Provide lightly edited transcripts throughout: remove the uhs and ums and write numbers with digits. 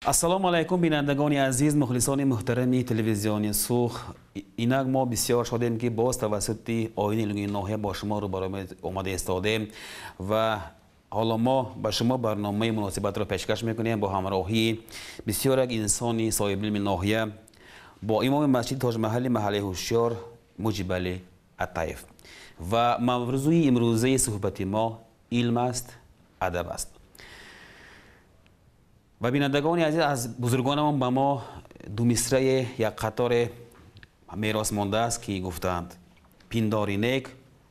السلام علیکم بینندگان عزیز، مخلصان محترم تلویزیون سوخ. اینک ما بسیار شادیم که باز توسط آیین علمی ناحیه با شما رو برای اومده ایستادیم و حالا ما به شما برنامه مناسبت رو پیشکش میکنیم با همراهی بسیار یک انسانی صاحب علم ناحیه با امام مسجد تاج محل محله هوشیار مجیب علی عطایف و موضوع امروزه صحبت ما علم است، ادب است. و بینندگان عزیز، از بزرگانمان به ما دو مصرع یک قطار میراث مانده است که گفتند پنداری نیک،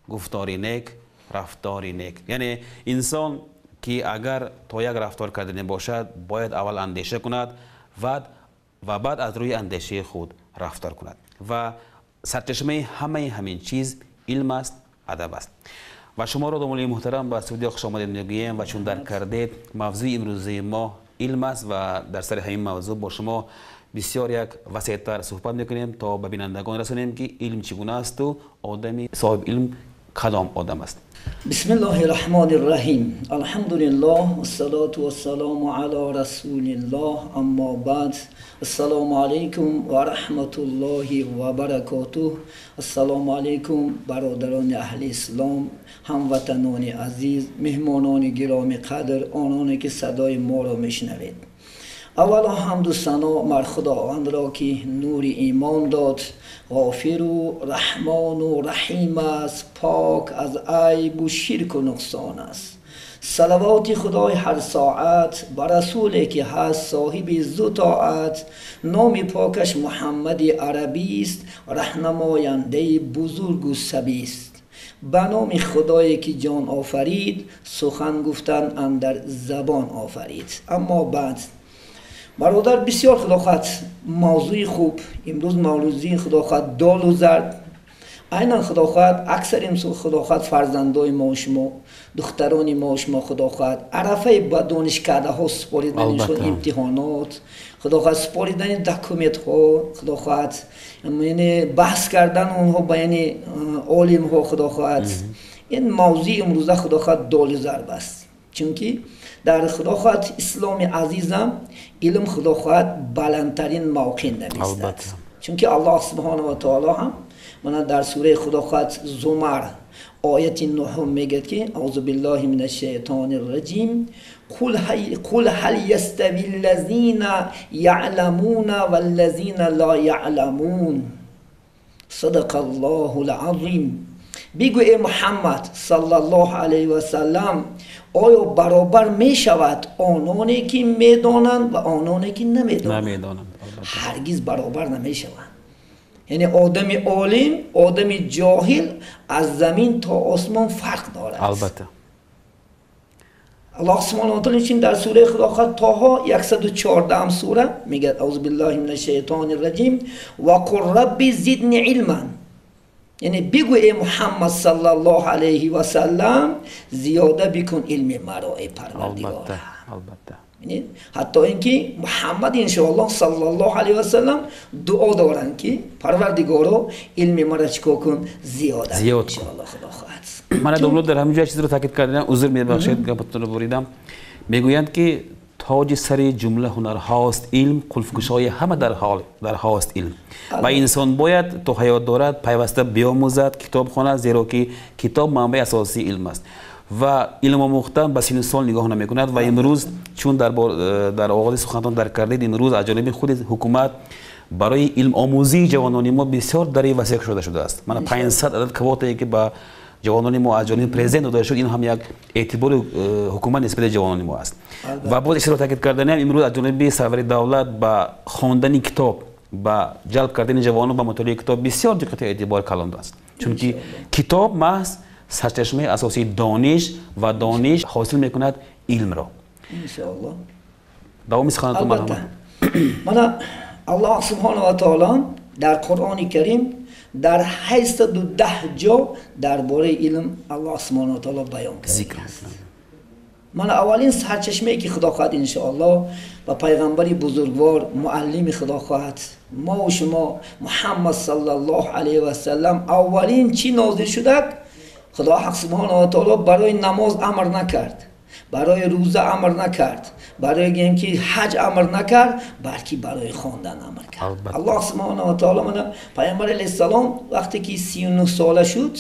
گفتاری نیک، رفتاری نیک. یعنی انسان که اگر تا یک رفتار کردنی باشد باید اول اندیشه کند و بعد از روی اندیشه خود رفتار کند و سرچشمه همین چیز علم است، ادب است. و شما را دوستان محترم به استودیو خوش آمدید میگوییم و چون درک کردید موضوع امروزه ما علم است و در سر همین موضوع با شما بسیار یک وسیع‌تر صحبت میکنیم تا به بینندگان رسونیم که علم چگونه است و آدمی صاحب علم کدام آدم است. بسم الله الرحمن الرحیم. الحمد لله والصلاة والسلام علی رسول الله. اما بعد، السلام علیکم و رحمت الله و برکاته. السلام علیکم برادران اهل اسلام، هموطنان عزیز، مهمانان گرامی قدر، آنانی که صدای ما را میشنوید. اولا حمد و ثنا مر خداوند را که نور ایمان داد، غافر و رحمان و رحیم است، پاک از عیب و شرک و نقصان است. صلوات خدای هر ساعت بر رسولی که هست صاحب عزت و طاعت. نام پاکش محمد عربی است، راهنماینده بزرگ و سبی است. به نام خدایی که جان آفرید، سخن گفتن اندر زبان آفرید. اما بعد برادر، بسیار خداخواد موضوع خوب امروز موضوع خداخواد دال و زرد. عینا خداخواد اکثر امسال خداخواد فرزندای ما و شما، دختران ما و شما خداخواد عرفه با دانشکده ها سپاریدنشون، امتحانات خداخواد سپاریدن دکومنت ها خداخواد، یعنی بحث کردن اونها بین عالم ها خداخواد. این موضوع امروز خداخواد دال و زرد است، چونکه در خداخواد اسلام عزیزم علم خداخواد بلندترین موقع نمیستد، چونکه الله سبحانه و تعالی هم من در سوره خداخواد زمر آیت 9 میگه که اعوذ بالله من الشیطان الرجیم قل هل یستوی الذین یعلمون والذین لا یعلمون صدق الله العظیم. بگو ای محمد صلی الله علیه و سلم، آیا برابر می شود آنانی که میدانند و آنانی که نمیدانند؟ هرگز برابر نمی شوند. یعنی آدم عالم، آدم جاهل از زمین تا آسمان فرق دارد. البته الله سبحانه و تعالی چین در سوره خداخواد طه 114 سوره میگه اعوذ بالله من الشیطان الرجیم و قل رب زدنی علما. یعنی بگو ای محمد صلی الله علیه و سلم زیاده بکن علم مرا ای پروردگار. البته حتی اینکه محمد انشاءالله صلی الله علیه و سلم دعا دارن که پروردگارا علم مرا چیکار کن زیاده انشاءالله خدا خواهد. من دوباره در همین جای چیز رو تاکید کردم، عذر میبخشید گپتون رو بریدم. میگویند که تاج سر جمله هنر هاست علم، قلف گشای همه در هاست علم و انسان باید تا حیات دارد پیوسته بیاموزد، کتاب خواند، زیرا که کتاب منبع اساسی علم است و علم آموختن به سن سال نگاه نمی کند. و امروز چون در آغاز سخنتان درک کردید، امروز از جانب خود حکومت برای علم آموزی جوانان ما بسیار دری وسیع شده است. من 500 عدد کواتی که با جوانان ما از جانب پرزیدنت داده شد، این هم یک اعتبار حکومت نسبت جوانان ما است. و باز اشاره تاکید کردن امروز از جانب سرور دولت با خواندن کتاب با جلب کردن جوانان به مطالعه کتاب بسیار دقت اعتبار کلان است، چون که کتاب محض سرچشمه اساسی دانش و دانش حاصل میکند علم را. ان شاء الله. دوام سخنتون مرحبا. من الله سبحانه و تعالی در قرآن کریم در 810 جا درباره علم الله سبحانه و تعالی بیان کرده است. من اولین سرچشمه که خدا خواهد انشاءالله و پیغمبری بزرگوار معلم خدا خواهد ما و شما محمد صلی الله علیه و سلم اولین چی نازل شده؟ خدا حق سبحانه و تعالی برای نماز امر نکرد، برای روزه امر نکرد، برای اینکه حج امر نکرد، بلکه برای خواندن امر کرد. الله سبحانه و تعالی من پیامبر علیه السلام وقتی که 39 ساله شد،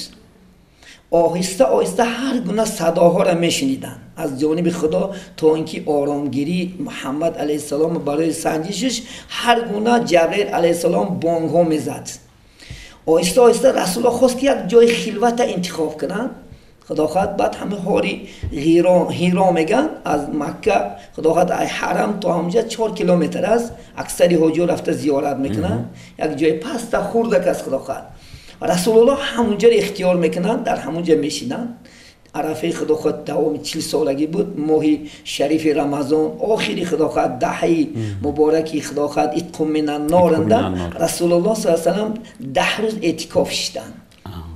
آهسته آهسته هر گونه صداها را میشنیدن از جانب خدا، تا اینکه آرامگیری محمد علیه السلام برای سنجشش هر گونه جبرئیل علیه السلام بانگ ها میزد. آهسته آهسته رسول الله خواست که یک جای خلوت انتخاب کنن. خدا خواهد بعد همه هاری هیرا میگن از مکه، خدا خواهد ای حرم تا همونجا 4 کیلومتر است. اکثری حجاج رفته زیارت میکنن، یک جای پست خورده است. خدا خواهد رسول الله همونجا رو اختیار میکنن، در همونجا میشینن. عرفه خدا خواهد دوام 40 سالگی بود، ماه شریف رمضان آخری خدا خواهد دهه مبارکی خدا خواهد اتقوا من النار، رسول الله صلی الله علیه و سلم 10 روز اعتکاف شدن.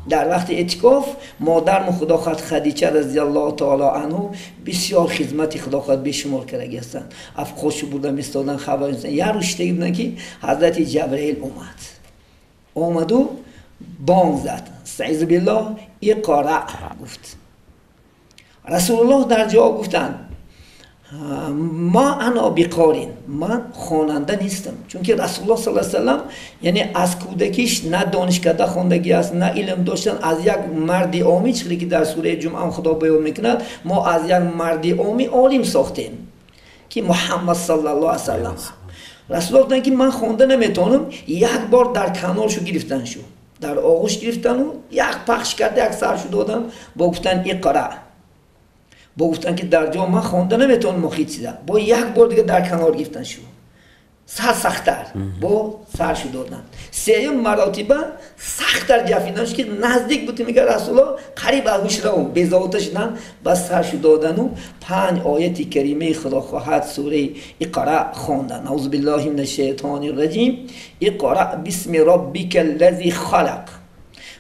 در وقت اعتکاف مادر خدا خواهد خدیجه رضی الله تعالی عنها بسیار خدمت خدا خواهد بشمار کرده هستند. اف خوش بودن میستادن خبر نیستن. یه روز دیگه بودن که حضرت جبرئیل اومد و بانگ زد، استعیذ بالله اقرأ گفت. رسول الله در جواب گفتن ما انا بقارین، من خواننده نیستم. چون که رسول الله صلی الله علیه و سلم یعنی از کودکیش نه دانشکده خواندگی است، نه علم داشتن. از یک مرد عامی، چیزی که در سوره جمعه هم خدا بیان میکند، ما از یک مرد عامی عالم ساختیم که محمد صلی الله علیه و سلم. رسول الله گفتن که من خوانده نمیتونم. یک بار در کنارشو گرفتن شو، در آغوش گرفتن و یک پخش کرده، یک سرشو دادن، با گفتن اقرأ، با گفتن که در جا من خوانده نمیتونم مخیط چیزه. با یک بار دیگه در کنار گرفتن شو، سر سختتر با سرشو دادن. سیوم مراتبه سختتر جفیدن شد که نزدیک بود میگه رسول الله قریب از رو بزاوته شدن، بس سرشو دادن و 5 آیت کریمه خدا خواهد سوره اقرأ خواندن. اعوذ بالله من الشیطان الرجیم. اقرأ بسم ربک الذی خلق،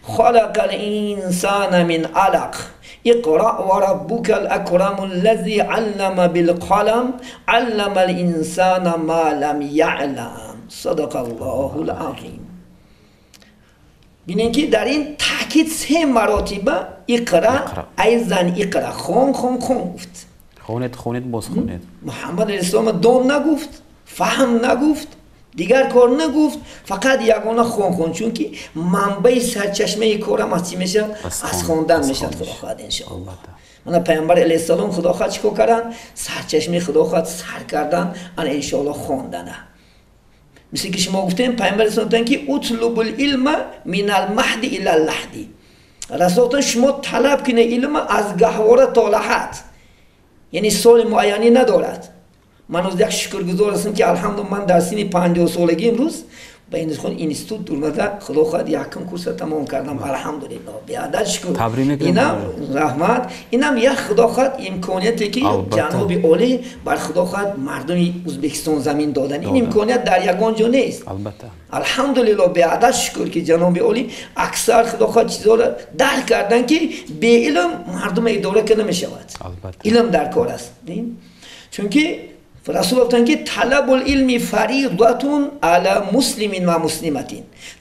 خلق الانسان من علق، اقرأ وربك الأكرم الذي علم بالقلم علم الإنسان ما لم يعلم صدق الله العظیم. بینید که در این تاکید 3 مراتبه اقرأ ای زن اقرأ، خون گفت. خونید باز خونید. محمد علیه السلام دام نگفت، فهم نگفت، دیگر کار نگفت، فقط یگانه خون. چون که منبع سرچشمه کارم از چی میشه؟ از خواندن میشه. خدا خواهد انشاءالله. من پیامبر علیه السلام خدا خواهد چیکار کردن؟ سرچشمه خدا خواهد سر کردن، ان انشاءالله خواندنه. مثل که شما گفتیم پیامبر علیه السلام گفتن که اطلب العلم من المهد الی اللحد. رسول شما طلب کنه علم از گهواره تا لحد، یعنی سال معینی ندارد. من از یک شکرگزار هستم که الحمدلله من در سن 50 سالگی امروز به این خون اینستیتوت درآمده، خدا خواهد یکم کورس تمام کردم الحمدلله. بیادر شکر. اینم رحمت، اینم یک خدا خواهد امکانیتی که جناب عالی بر خدا خواهد مردم ازبکستان زمین دادن. این امکانیت در یگان جا نیست. البته الحمدلله بیادر شکر که جناب عالی اکثر خدا خواهد چیزا را درک کردن که به علم مردم اداره کنه نمیشود. علم در کار است. چون که رسول الله گفتن که طلب العلم فریضة علی مسلم و مسلمة.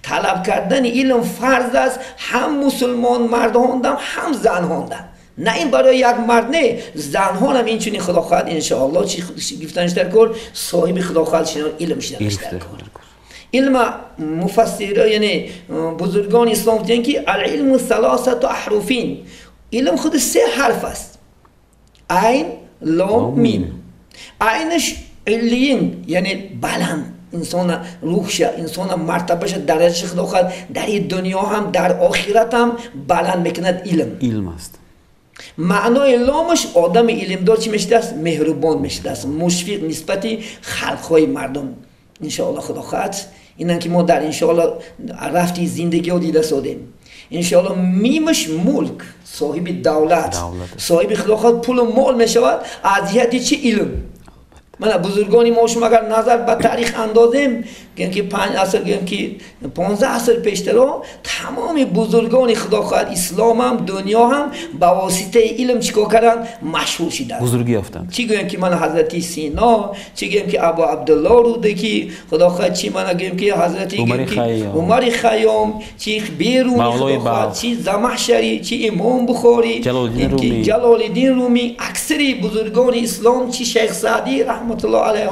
طلب کردن علم فرض است، هم مسلمان مرد خواندن هم زن خواندن. نه این برای یک مرد نه، زنها هم اینچنین خدا خواهد انشاءالله چی گفتنش در کار صاحب خدا خواهد شدن علم شدنش در کار. علم مفسر یعنی بزرگان اسلام گفتن که العلم 3 احرفین. علم خود 3 حرف است، عین لام میم. عینش علیین یعنی بلند، انسان روحش، انسان مرتبهش، درجهش خدا خواهد در این دنیا هم در آخرت هم بلند میکند. علم است. معنای لامش آدم علم دار چی میشده است؟ مهربان میشده است، مشفق نسبت خلقهای مردم انشاءالله خدا خواهد. اینن که ما در انشاءالله رفتی زندگی ها دیده سادیم. انشاءالله میمش ملک، صاحب دولت، صاحب خدا خواهد پول و مال میشود از جهت چی؟ علم. من بزرگانی ما شما اگر نظر به تاریخ اندازیم که 5 عصر گیم که 15 عصر پیشتر تمام بزرگان خداخواه اسلام هم دنیا هم با واسطه علم چیکار کردن مشهور شدن بزرگی یافتند. چی گویم که من حضرت سینا، چی گویم که ابو عبدالله روده که خداخواه، چی من گویم که حضرت عمر خیام، چی بیرونی خداخواه، چی زمخشری، چی امام بخاری، جلال الدین رومی، اکثری بزرگان اسلام، چی شیخ سعدی رحمت الله علیه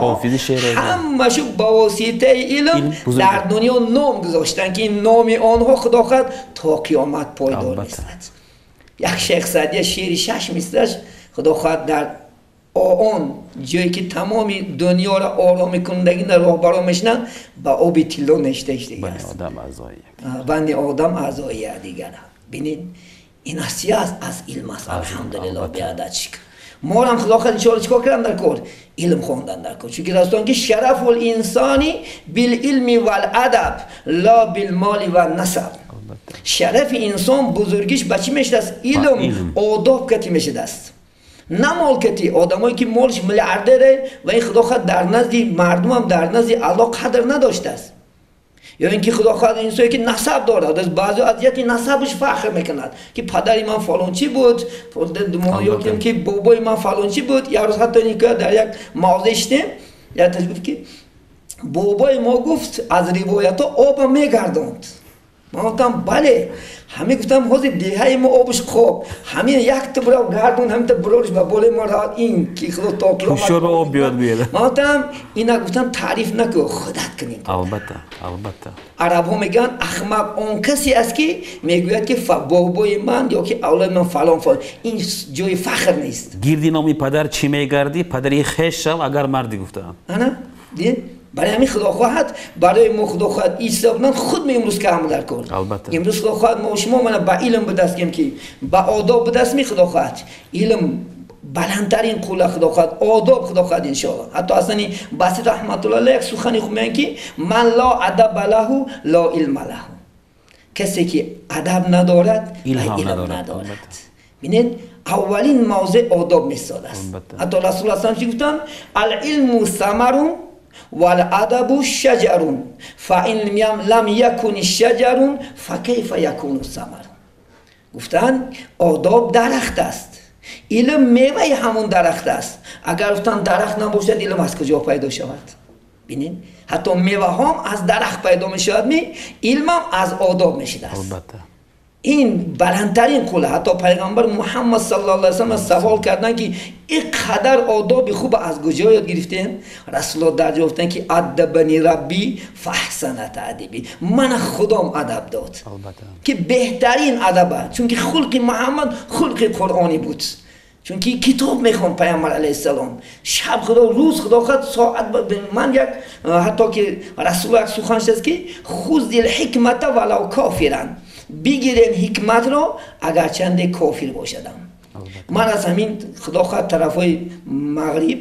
همشو با واسطه علم در دنیا نام گذاشتن که این نام آنها خداخواه تا قیامت پایدار میستد. یک شیخ سعدی شعر 6 میستش خداخواه در آن جایی که تمام دنیا را آرام کنندگی در راهبران میشنن با آب طلا نشته دیگه است. بند آدم اعضای دیگر. ببینید این اصلی از علم است. الحمدلله بیادت شکر. ما هم خدا خود انشاءالله چیکار کردن در کار؟ علم خواندن در کار. چون که راستان که شرف الانسانی بالعلم والادب لا بالمال و نسب. شرف انسان بزرگیش به چی میشه است؟ علم آداب کتی میشه است. نه مال کتی. آدمایی که مالش میلیاردره و این خدا خود در نزد مردم هم در نزد الله قدر نداشته است. یا اینکه خدا خواهد انسانی که نسب دارد، از بعضی از نسبش فخر میکند که پدری من فلان چی بود، یا که بابای من فلان چی بود. یا روز حتی اینکه در یک موضع شدیم یا تجربه که بابای ما گفت از روایت ها آب میگرداند. ما گفتم بله، همه گفتم حوض دیهای ما آبش خوب، همین یک تبرو گردون همین تبروش با بوله ما را این که خدا تا قیامت شور آب بیاد بیاد. ما گفتم اینا گفتم تعریف نکن، خودت کنیم. البته عرب ها میگن احمق اون کسی است که میگوید که بابای من یا که اولاد من فلان فلان. این جای فخر نیست. گیردی نامی پدر چی میگردی؟ پدری خیش شو اگر مردی گفتم. نه دید؟ برای همین خدا خواهد برای ما خدا خواهد ایستادن خود می امروز که عمل در کن. امروز خدا خواهد ما شما من با علم به دست گیم که با آداب به دست می خدا خواهد. علم بلندترین قول خدا خواهد، آداب خدا خواهد انشاءالله. حتی اصلا بسیط رحمت الله علیه یک سخنی خوب میگن که من لا ادب له لا علم له. کسی که ادب ندارد علم ندارد. ببینید اولین موضع آداب میساد است. حتی رسول الله صلی الله علیه و آله گفتن العلم ثمر والادب شجر فان لم یکن الشجر فکیف یکون الثمر. گفتن آداب درخت است، علم میوه همون درخت است. اگر گفتن درخت نباشد علم از کجا پیدا شود؟ ببینید حتی میوه هم از درخت پیدا میشود، علم هم از آداب میشد است. این بلندترین قول. حتی پیغمبر محمد صلی الله علیه و سلم سوال کردن که اینقدر آداب خوب از کجا یاد گرفتین؟ رسول الله در جواب گفتن که ادبنی ربی فاحسن تادیبی. من خودم ادب داد که بهترین ادب، چون که خلق محمد خلق قرآنی بود. چون که کتاب میخوان پیامبر علیه السلام، شب خدا روز خدا خود ساعت من یک حتی که رسول الله سخنش است که خذ الحکمت ولو کافرن، بگیرین حکمت را اگر چند کافر باشدم. من از همین خدا خواهد طرفای مغرب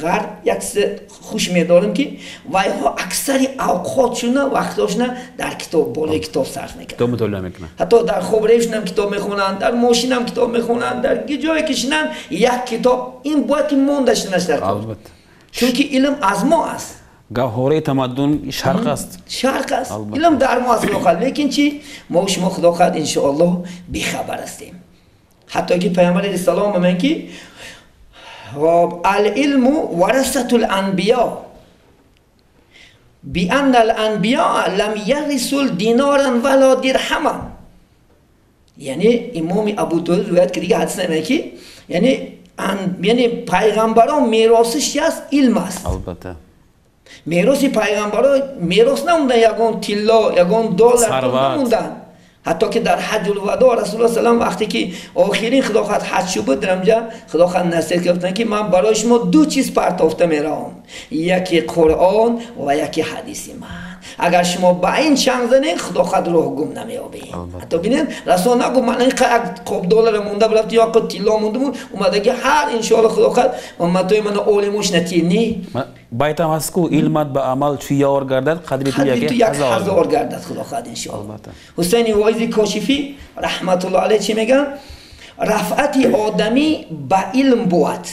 غرب یک خوش میدارم که وای ها اکثری اوقاتشون وقتاشون در کتاب بالای کتاب صرف میکنن. مطالعه میکنن. حتی در خوابریشون هم کتاب میخونن، در ماشین هم کتاب میخونن، در جایی که شنن یک کتاب. این باید که موندش نشد. چون که علم از ما است. گوهره تمدن شرق است. شرق است. علم در ما است. لیکن چی؟ ما و شما خدا خواهد انشاءالله بیخبر هستیم. حتی که پیامبر علیه السلام میگن که العلم ورثة الانبیاء بان الانبیاء لم یرثوا دینارا ولا درهما. یعنی امام ابو داود روایت کرده حدیث میگه که یعنی پیغمبران میراثش است علم است. البته میراث پیغمبران میراث نموندن، یگان طلا یگان دلار نموندن. حتی که در حج الوداع رسول الله صلی الله علیه و وقتی که آخرین خدا خواهد حج شد بود، درمجا خدا خواهد نصیحت کردن که من برای شما دو چیز پرتافته میرم، یکی قرآن و یکی حدیث من. اگر شما با این چنگ زنید خدا خواهد راه گم نمیابید. حتی ببینید رسول نگو من این قب دلار مونده برفت یا قد طلا مونده بود، اومده که هر ان شاء الله خدا خواهد امتای من علمش نتینی باید هم هست که علمت به عمل چی یار گردد قدری تو یک هزار گردد خدا خواهد ان شاء الله. حسین وایزی کاشفی رحمت الله علیه چی میگن؟ رفعت آدمی به علم بود.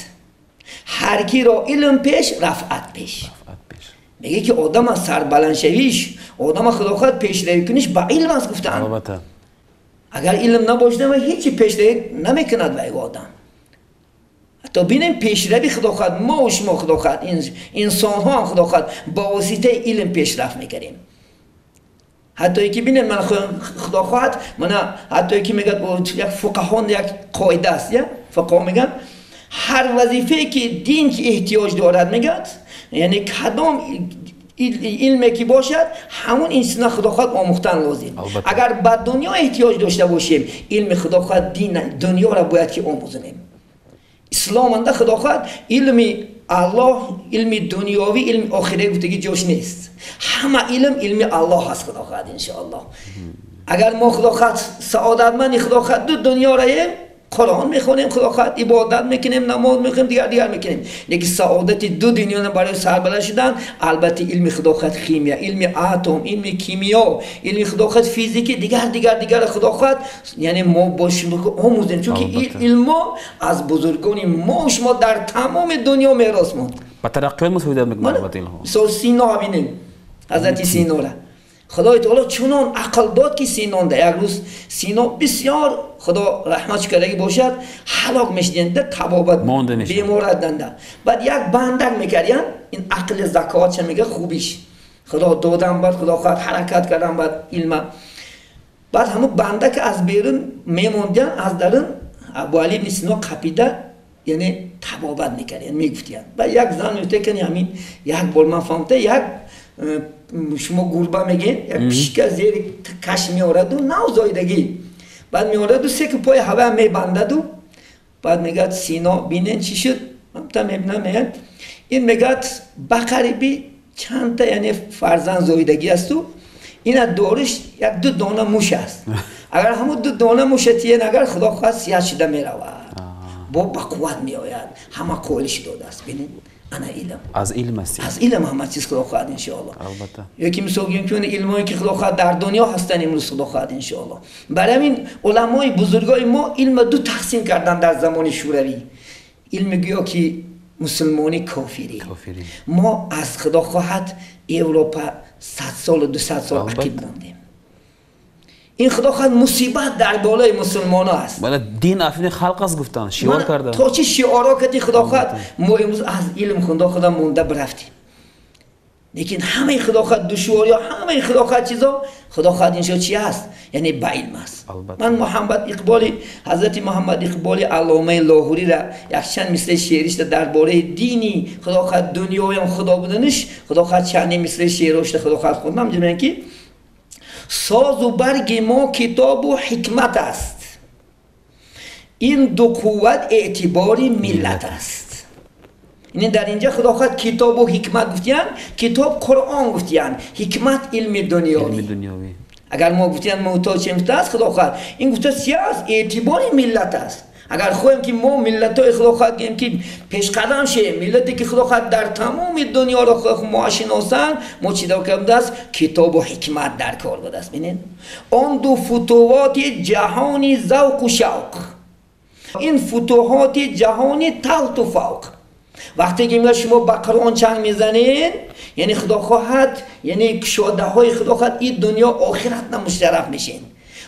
هر کی را علم پیش رفعت پیش. میگه که آدم از سربلند شویش، آدم خداخواد پیشروی کنیش با علم است گفتن. البته اگر علم نباشه و هیچی پیشروی نمیکند وای آدم. تا ببینیم پیشروی خداخواد ما و شما خداخواد انسان ها هم خداخواد با واسطه علم پیشرفت میکنیم. حتی که ببینید من خداخواد حتی که میگه یک فقهان یک قاعده است، یا فقها میگن هر وظیفه که دین که احتیاج دارد میگد، یعنی کدام علمی که باشد همون انسان خداخواد آموختن لازم. اگر به دنیا احتیاج داشته باشیم علم خداخواد دین دنیا را باید که آموزیم. اسلام انده خداخواد علم الله، علم دنیاوی، علم آخره گفتگی جوش نیست. همه علم الله هست خداخواد انشاءالله. اگر ما خداخواد سعادتمند خداخواد دو دنیا را قرآن میخونیم، خداخواد عبادت میکنیم، نماز میکنیم، دیگر میکنیم، لیکن سعادت دو دنیا برای سربلند شدن البته علم خداخواد خیمیا، علم اتم، علم کیمیا، علم خداخواد فیزیک، دیگر خداخواد یعنی ما باشیم آموزیم، چون که علم از بزرگان ما و شما در تمام دنیا میراث ماند. با ترقیات مسعودیت میکنه البته اینها. سینا ببینیم حضرت سینا را خدای تعالی چنان عقل داد که سینا ده. یک روز سینا بسیار خدا رحمتش کرده باشد هلاک میشدند، تبابت بیمار دنده. بعد یک بندر میکردن، این عقل زکات میگه خوبیش خدا دادم، بعد خدا خواهد حرکت کردم، بعد علم. بعد همون بنده که از بیرون میموندن از درون ابو علی بن سینا قپیده، یعنی تبابت میکردن میگفتن. بعد یک زن میگفته که همین یک بار من فهمته یک شما گربه میگین یک پیشکه زیر کش میارد و نو زایدگی، بعد میارد و سه که پای هوا میبندد و بعد میگد سینا بینین چی شد؟ من میبینم میگد این میگد بقریبی چند تا یعنی فرزند زایدگی است و این دورش یک دو دانه موش است. اگر همون دو دانه موشتیه اگر خدا خواهد سیاه شده میرود با قوت میآید، همه قولش داده است. ببینید انا علم از علم است، از علم همه چیز خدا خواهد ان شاء الله. البته یکی میگیم که اون علمایی که خدا خواهد در دنیا هستن امروز خدا خواهد ان شاء الله. برای این علمای بزرگای ما علم دو تقسیم کردن در زمان شوروی. علم گویا که مسلمانی کافری. ما از خدا خواهد اروپا 100 سال و 200 سال عقب موندیم. این خدا خواهد مصیبت در بالای مسلمان ها است. بله دین افین خلق است گفتن شعار کرده. تو چه شعارا کردی خدا خواهد ما امروز از علم خدا مونده برفتیم. لیکن همه خدا خواهد دشواری ها، همه خدا خواهد چیزا خدا خواهد اینجا چی است؟ یعنی با علم است. من حضرت محمد اقبالی علامه لاهوری را یک چند مثل شعرش درباره دینی خدا خواهد دنیای هم خدا بودنش خدا خواهد چند مثل شعرش خدا خواهد خوندم. میگم که ساز و برگ ما کتاب و حکمت است، این دو قوت اعتباری ملت است. یعنی در اینجا خدا خواهد کتاب و حکمت گفتیان، کتاب قرآن گفتیان، حکمت علم دنیاوی. اگر ما گفتیان محتاج چمت است خدا خواهد این گفته سیاست اعتباری ملت است. اگر خواهیم که ما ملت های خدا خواهد گیم که پیش قدم شه، ملتی که خدا خواهد در تمام دنیا را خواهد ما شناسن، ما چی دار کرده است؟ کتاب و حکمت در کار بوده است. ببینید آن دو فتوحات جهانی ذوق و شوق، این فتوحات جهانی تحت و فوق. وقتی که میگه شما با قرآن چنگ میزنین یعنی خدا خواهد یعنی کشاده های خدا خواهد این دنیا آخرت نمشترف میشین.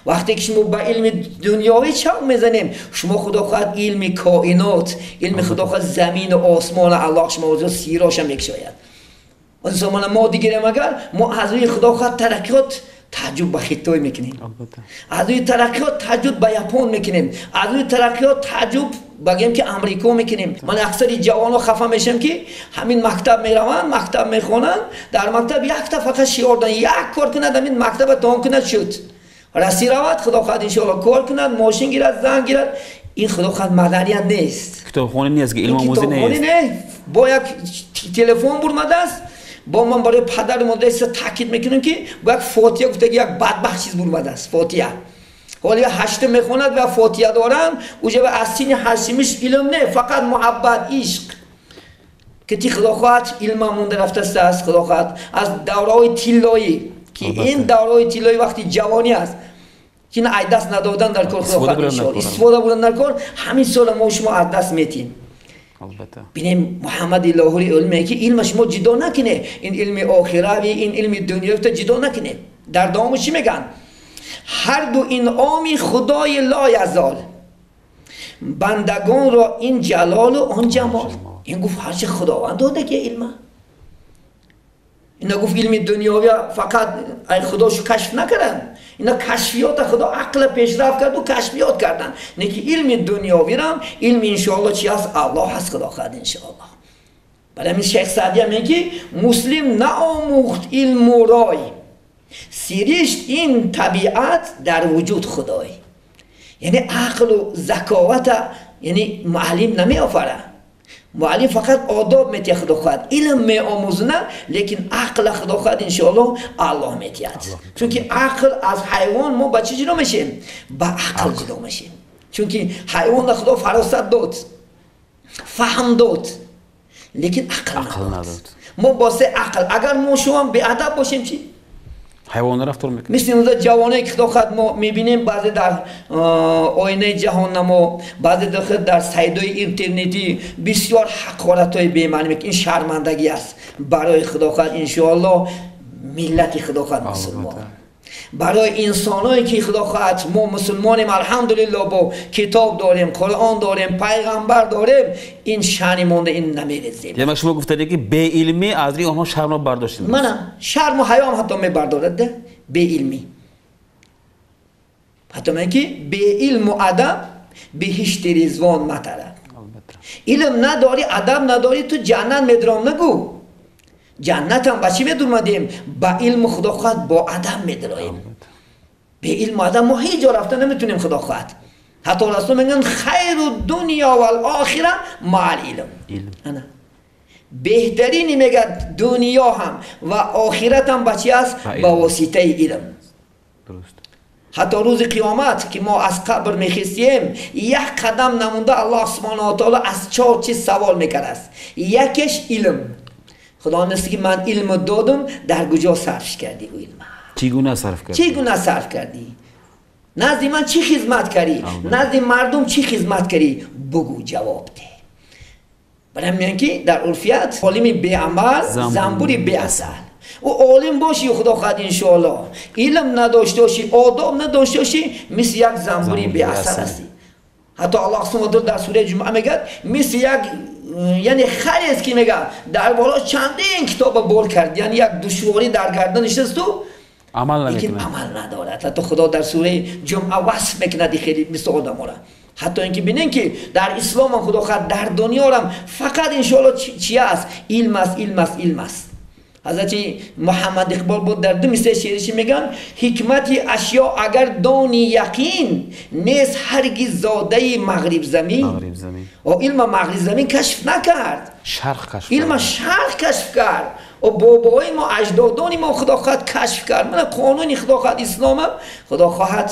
وقتی که شما با علم دنیاوی چنگ میزنیم شما خدا خواهد علم کائنات، علم خدا خواهد زمین و آسمان الله شما وجود سیراش هم میکشاید. از زمان ما دیگریم اگر ما از روی خدا خواهد ترقیات تعجب به خطای میکنیم، از روی ترقیات تعجب به ژاپن میکنیم، از روی ترقیات تعجب بگیم که امریکا میکنیم. من اکثر جوانو خفه میشم که همین مکتب میروند، مکتب میخونن، در مکتب یک تا فقط شعار دادن یک کار کند همین مکتب تمام کند شد، رسی رود خدا خواهد ان شاء الله کار کند، ماشین گیرد، زن گیرد. این خدا خواهد مدنیت نیست، کتابخوانی نیست که علم آموزی نیست. با یک تلفن برمده است با من برای پدر مادرش تاکید میکنم که با یک فاتحه گفته یک بدبخت چیز برمده است فاتحه. حالا هشتم میخوند و فاتحه دارن اوجه به اسین حسیمش علم نه، فقط محبت عشق که تی خدا خواهد علم مونده رفته است. خدا خواهد از دورهای طلایی که این دورهای طلایی وقتی جوانی است که این دست ندادن در کار خدا خواهد استفاده بودن در کار، همین سال ما شما از دست میتیم. البته بینیم محمد لاهوری علمه که علم شما جدا نکنه، این علم آخروی این علم دنیوی تو جدا نکنه. در دوام چی میگن؟ هر دو این آمی خدای لا یزال، بندگان را این جلال و آن جمال. این گفت هرچه خداوند داده که علمه. اینا گفت علم دنیاوی فقط خداشو کشف نکردن، اینا کشفیات خدا عقل پیشرفت کرد و کشفیات کردن. نه که علم دنیاوی را علم انشاءالله چی هست؟ الله هست خدا خواهد انشاءالله. برای همین شیخ سعدی هم میگه مسلم نآموخت علم و رای، سیریشت این طبیعت در وجود خدای. یعنی عقل و ذکاوت یعنی معلم نمی آفره، معلم فقط آداب میتیه خدا خواهد، علم می آموزنه، لیکن عقل خدا خواهد انشاءالله الله میتید. چون که عقل از حیوان ما با چی جدا میشیم؟ با عقل جدا میشیم. چون که حیوان خدا فراست داد، فهم داد، لیکن عقل نداد. ما باسه عقل اگر ما شما به ادب باشیم چی؟ حیوان رفتار میکنه. مثل اون جوانایی که خدا ما میبینیم بعضی در آینه جهان نما، بعضی در سایت‌های اینترنتی بسیار حقارت‌های بی‌معنی میکنه. این شرمندگی است برای خدا خواهد انشاءالله ملت خدا خواهد مسلمان. برای انسانایی که خدا خواهد ما مسلمانیم الحمدلله، با کتاب داریم، قرآن داریم، پیغمبر داریم، این شأن مونده این نمیرسیم. یعنی شما گفتید که به علمی از روی آنها شرم رو برداشتید. من شرم و حیا هم حتی میبردارد به علمی. حتی من که به علم و ادب بهشت رضوان مطلب. علم نداری ادب نداری تو جنت میدرام نگو. جنت هم بچی میدومدیم با علم خدا خواهد با ادب میدرایم. به علم و ادب ما هیچ جا رفته نمیتونیم خدا خواهد. حتی رسول میگن خیر دنیا و الاخره مع العلم. بهترین میگه دنیا هم و آخرت هم بچی است با واسطه علم. درست. حتی روز قیامت که ما از قبر میخیستیم یک قدم نمونده الله سبحانه و تعالی از 4 چیز سوال میکرد است. یکیش علم. خدا نستی که من علم دادم در کجا صرف کردی او علم؟ چگونه صرف کردی؟ چگونه صرف کردی؟ نزد من چی خدمت کردی؟ نزد مردم چی خدمت کردی؟ بگو جواب ده. برای همین که در عرفیت عالمی بی عمل زنبوری بی اصل. او عالم باشی خدا خواهد انشاءالله، علم نداشته باشی آداب نداشته باشی مثل یک زنبوری بی اصل هستی. حتی الله سبحانه و تعالی در سوره جمعه میگه مثل یک یعنی خری است که میگه در بالا چندین کتاب بول کرد، یعنی یک دشواری در گردن نشست و عمل ندارد. حتی خدا در سوره جمعه وصف میکنه خیلی مثل آدم را. حتی اینکه ببینین که در اسلام هم خدا خواهد در دنیا هم فقط انشاءالله چی است؟ علم است، علم است، علم است. حضرت محمد اقبال بود در دو مثل شعرش میگن حکمت اشیا اگر دانی یقین نیست هرگز زاده مغرب زمین. و علم مغرب زمین کشف نکرد، شرق کشف علم شرق کشف کرد. و بابای ما اجدادانی ما خدا خواهد کشف کرد. من قانونی خدا خواهد اسلام هم خدا خواهد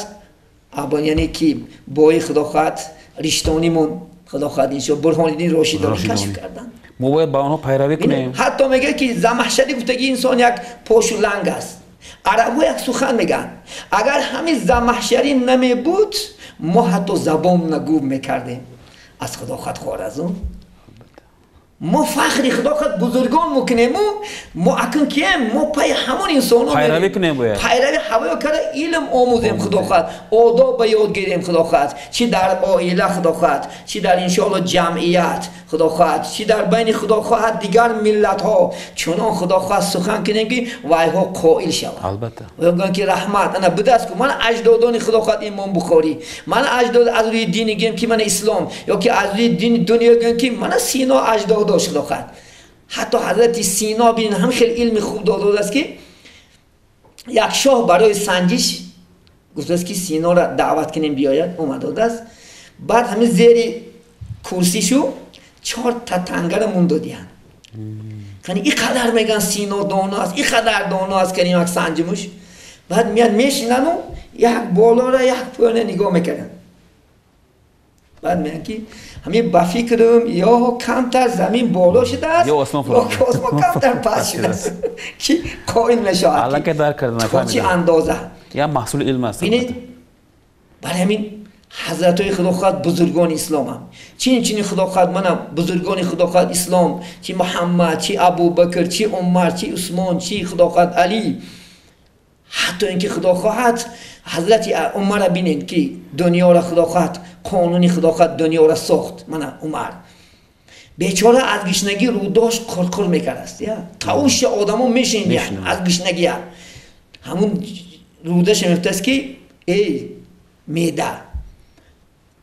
یعنی که بای خدا خواهد رشتانیمون خدا خواهد اینشا برهانالدین راشدانی کشف کردن. ما باید با آنها پیروی کنیم. حتی میگه که زمخشری گفته که انسان یک پاش و لنگ است. عربو یک سخن میگن اگر همین زمخشری نمی بود ما حتی زبان نگو میکردیم از خدا خواهد خوارزم. ما فخری خدا خواهد بزرگان میکنیم، ما اکن کیم ما پای همون انسان ها پیروی کنیم، باید پیروی هوای کرده علم آموزیم خدا خواهد، آداب به یاد گیریم خدا خواهد، چی در عائله خدا خواهد، چی در انشاءالله جمعیت خدا خواهد، چی در بین خدا خواهد دیگر ملت ها چنان خدا خواهد سخن کنیم که وای ها قائل شود. البته میگن که رحمت انا بدست کو من اجدادان خدا خواهد امام بخاری، من اجداد از روی دین گیم که من اسلام، یا که از روی دین دنیا گیم که من سینا اجداد خدا خواهد. حتی حضرت سینا بین هم خیلی علم خوب داده است که یک شاه برای سنجش گفته است که سینا را دعوت کنیم بیاید، اومده است. بعد همین زیر کرسیشو 4 تا تنگر مون دادیان. یعنی این قدر میگن سینا دانا است، این قدر دانا است کنیم یک سنجمش. بعد میاد میشینن و یک بالا را یک پایین نگاه میکنن. بعد میگن که همین با فکرم یا کمتر زمین بالا شده است یا آسمان کمتر پس شده است که قائل نشه. الان که درک کردن چی اندازه یا محصول علم است. ببینید برای همین حضرت های خداخواد بزرگان اسلام هم چین خداخواد منم بزرگان خداخواد اسلام چی محمد چی ابوبکر چی عمر چی عثمان چی خداخواد علی حتی اینکه خداخواد حضرت عمر را بینید که دنیا را خداخواد قانونی خداخواد دنیا را ساخت من عمر بیچاره از گشنگی رو داشت کرکر میکرد است یا تاوش آدمو میشین از گشنگی همون رودش میفته است که ای میده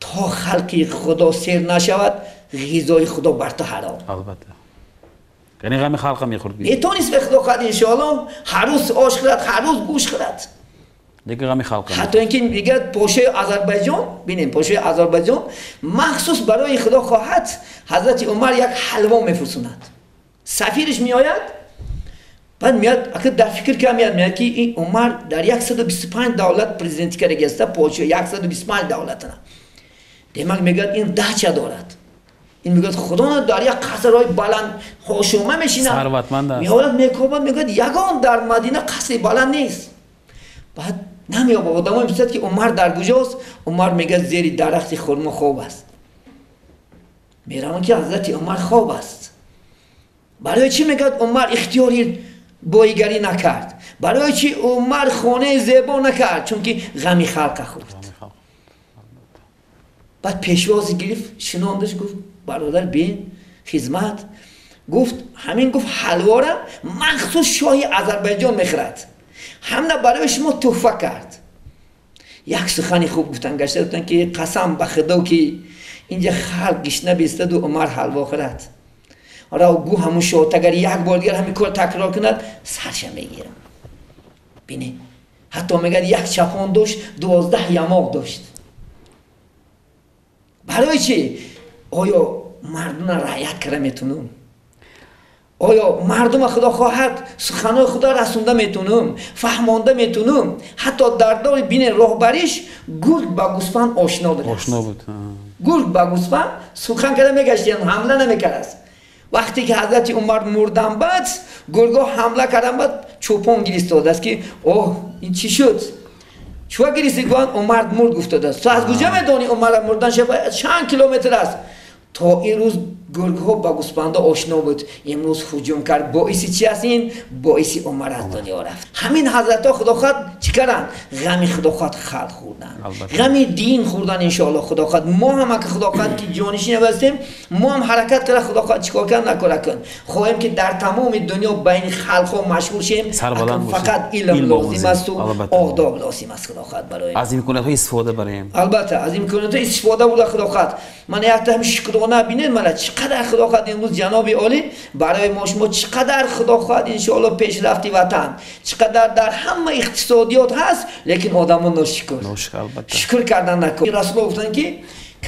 تا خلقی خدا سیر نشود غذای خدا بر تو حرام البته یعنی غم خلق میخورد میتونست به خدا خود انشاءالله هر روز آش خورد هر روز گوش خورد دیگه غم خلق حتی اینکه میگه پوشه آذربایجان ببینیم پوشه آذربایجان مخصوص برای خدا خواهد حضرت عمر یک حلوا میفرستند سفیرش میآید بعد میاد اگه در فکر که میاد که این عمر در 125 دولت پرزیدنتی کرده است پوشه 125 دولت نه دیمک میگه این دهچه دارد این میگه خدا در یک قصرهای بلند هوشومه میشینه ثروتمند است میاد میکوبه میگه یگان در مدینه قصر بلند نیست بعد نمیاد آدمای میگه که عمر در کجاست عمر میگه زیر درخت خرما خواب است میرم که حضرت عمر خواب است برای چی میگه عمر اختیاری بایگری نکرد برای چی عمر خانه زیبا نکرد چون که غمی خلق خورد بعد پیشوازی گرفت شناندش گفت برادر بین خدمت گفت همین گفت حلوا را مخصوص شاهی آذربایجان میخورد همه برای شما تحفه کرد یک سخنی خوب گفتن گشته گفتن که قسم به خدا که اینجا خلق گشنه بیستد و عمر حلوا خورد آره گو همون شد اگر یک بار دیگر همین کار تکرار کند سرش میگیرم بینی حتی میگه یک چپان داشت 12 یماق داشت برای چی؟ آیا مردم را رعایت کرده میتونم؟ آیا مردم خدا خواهد سخنهای خدا رسونده میتونم؟ فهمانده میتونم؟ حتی در دور بین راهبریش گرگ با گوسفند آشنا بود. آشنا بود. گرگ با گوسفند سخن کرده میگشت یعنی حمله نمیکرد است. وقتی که حضرت عمر مردن بعد گرگا حمله کردن بعد چوپان گیر ایستاده است که اوه این چی شد؟ چوها گریستی گوان عمر مرد گفته است تو از کجا میدانی عمر مردن شد چند کیلومتر است تا این روز گرگ ها با گوسفندا آشنا بود امروز هجوم کرد باعث چی است این باعث عمر از دنیا رفت همین حضرت ها خدا خود چی کردن غم خدا خود خلق خوردن غم دین خوردن ان شاء الله خدا خود ما هم که خدا خود که جانشین هستیم ما هم حرکت کرده خدا خود چیکار کن نکنه کن خواهیم که در تمام دنیا بین خلق ها مشهور شیم فقط علم لازم است و آداب لازم است خدا خود برای از امکانات های استفاده بریم البته از امکانات استفاده بود خدا خود من یک تا شکرانه ببینید من چقدر خدا خواهد امروز جناب عالی برای ما شما چقدر خدا خواهد ان شاء الله پیشرفتی وطن چقدر در همه اقتصادیات هست لیکن آدم ناشکر شکر کردن نکن رسول گفتن که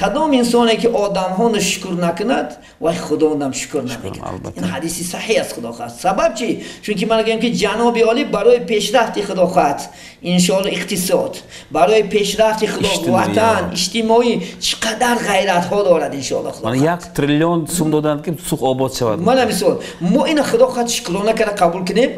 کدام انسانی که آدم ها شکر نکند و خدا هم شکر نمیکند این حدیثی صحیح است خدا خواهد سبب چی چون که من میگم که جناب عالی برای پیشرفت خدا خواهد ان شاء الله اقتصاد برای پیشرفت خدا وطن اجتماعی چقدر غیرت ها دارد ان شاء الله خدا من 1 تریلیون سوم دادن که سوق آباد شود من مثال ما این خدا خواهد شکرانه کرده قبول کنیم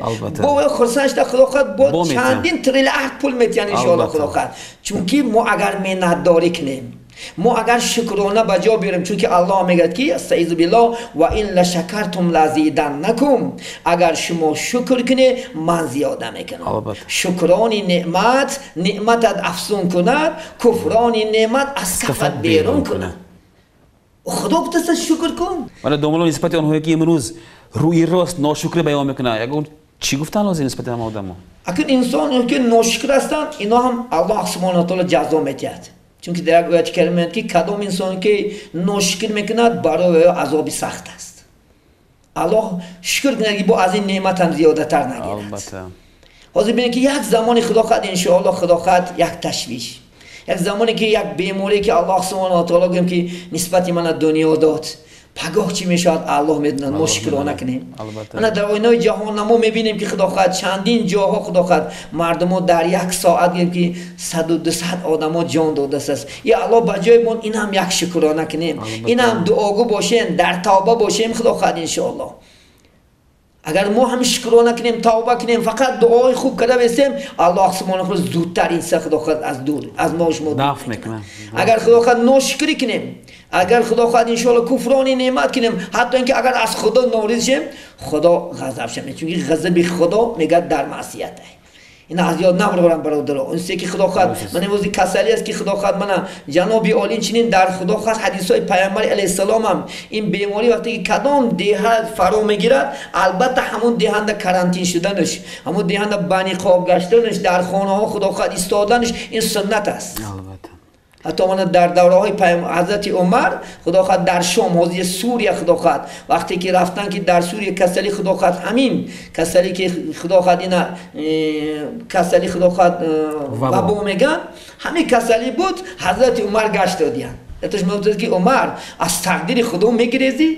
با خرسانش در خدا خواهد با چندین تریلیون پول میتیان ان شاء الله خدا خواهد چون که ما اگر منت داری کنیم ما اگر شکرانه بجا بیاریم چون که الله میگه که استعیذ بالله و این لشکرتم لازیدنکم اگر شما شکر کنی من زیاده میکنم شکران نعمتت افزون کند کفران نعمت از کفت بیرون کند خدا گفته شکر کن ولی دومالو نسبت آنهایی که امروز روی راست ناشکری بیان میکنه اگر چی گفتن لازم نسبت هم آدم‌ها اگر انسان که ناشکر هستند اینا هم الله سبحانه و تعالی جزا میدهد چون که در آیات کریمه که کدام انسان که ناشکر میکند برای عذاب سخت است الله شکر کنه که با از این نعمت هم زیاده تر نگیرد حاضر بینید که یک زمانی خدا خواهد انشاءالله خدا خواهد یک تشویش یک زمانی که یک بیماری که الله سبحانه و تعالی گویم که نسبت من دنیا داد پگاه چی میشود الله میدونه ما شکرانه کنیم من در آینه جهان ما میبینیم که خدا خواهد چندین جاها خدا خواهد مردم ها در یک ساعت گیم که 100 و 200 آدم ها جان داده است یا الله بجای من این هم یک شکرانه کنیم این هم دعاگو باشیم در توبه باشیم خدا خواهد انشاءالله اگر ما هم شکرانه کنیم توبه کنیم فقط دعای خوب کرده بسیم الله سبحانه و تعالی زودتر این خدا خواهد از دور از ما شما دور میکنه. اگر خدا خواهد ناشکری کنیم اگر خدا خواهد ان شاء الله کفرانی نعمت کنیم حتی اینکه اگر از خدا ناراضی شیم خدا غضب شد چون غضب خدا میگه در معصیت این از یاد نبرم برادر اون سه که خدا خواهد من امروز کسلی است که خدا خواهد من جناب عالی چنین در خدا خواهد حدیث های پیامبر علیه السلام هم این بیماری وقتی که کدام دهه فرا میگیرد البته همون دهنده کرانتین شدنش همون دهنده بنی خواب گشتنش در خانه ها خدا خواهد ایستادنش این سنت است. حتی من در دوره های حضرت عمر خدا خواهد در شام حوزه سوریه خدا خواهد وقتی که رفتن که در سوریه کسلی خدا خواهد همین کسلی که خدا خواهد اینا کسلی خدا خواهد وبا میگن همین کسلی بود حضرت عمر گشت دادیان اتش میگوید که عمر از تقدیر خدا میگریزی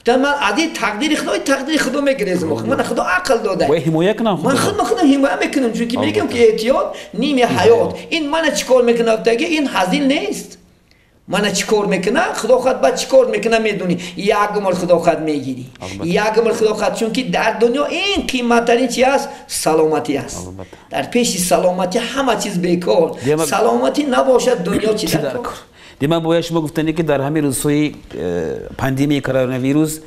من از این تقدیر خدا میگریزم من خدا عقل داده و حمایت کنم من خودم حمایت میکنم چون که میگم که احتیاط نیم حیات این من چیکار میکنم دیگه این هزینه نیست من چیکار میکنم خدا خود بعد چیکار میکنم میدونی یک عمر خدا خود میگیری یک عمر خدا خود چون که در دنیا این قیمت ترین چی است سلامتی است در پیش سلامتی همه چیز بیکار سلامتی نباشد دنیا چی در کار دیما باید شما گفتنی که در همین روزهای پاندمی کرونا ویروس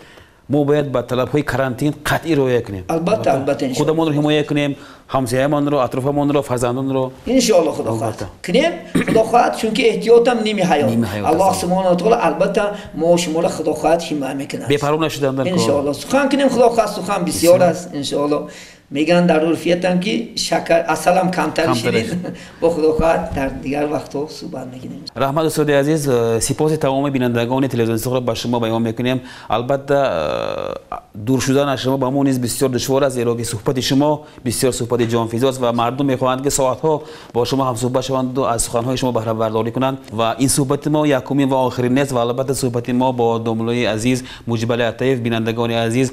ما باید با طلب‌های کرانتین قطعی رعایت کنیم. البته خودمون رو حمایت کنیم، همسایه‌مان رو، اطرافمون رو، فرزندان رو. ان شاء الله خدا خواهد کنیم. خدا خواهد چون که احتیاطم نیمی حیات. الله سبحانه و تعالی البته ما شما را خدا خواهد حمایت میکنه. بی‌پروا نشدن در ان شاء الله سخن کنیم خدا خواهد سخن بسیار است ان شاء الله. میگن در عرفیتم که شکر اصلم کمتر شدید با خدا خواهد در دیگر وقت‌ها صحبت می‌کنیم. رحمت استاد عزیز سپاس تمام بینندگان تلویزیون صغرا با شما بیان می‌کنیم. البته دور شدن شما با ما نیز بسیار دشوار است زیرا که صحبت شما بسیار صحبت جانفزا است و مردم می‌خواهند که ساعت‌ها با شما هم صحبت شوند و از سخن‌های شما بهره برداری کنند و این صحبت ما یکمین و آخرین نیست و البته صحبت ما با داملوی عزیز موجب لطیف بینندگان عزیز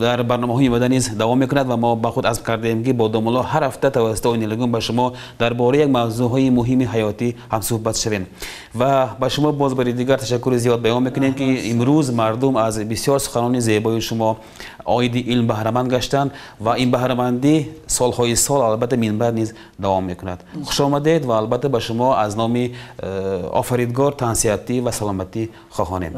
در برنامه‌های مدنی دوام می‌کند و ما با خود عزم کردیم که با داملا هر هفته توسط این لگون با شما درباره یک موضوعهای مهم حیاتی هم صحبت شویم و با شما باز بار دیگر تشکر زیاد بیان میکنیم که امروز مردم از بسیار سخنان زیبای شما عاید علم بهره مند گشتند و این بهره مندی سالهای سال البته منبر نیز دوام میکند. خوش آمدید و البته با شما از نام آفریدگار تنصیحاتی و سلامتی خواهانیم.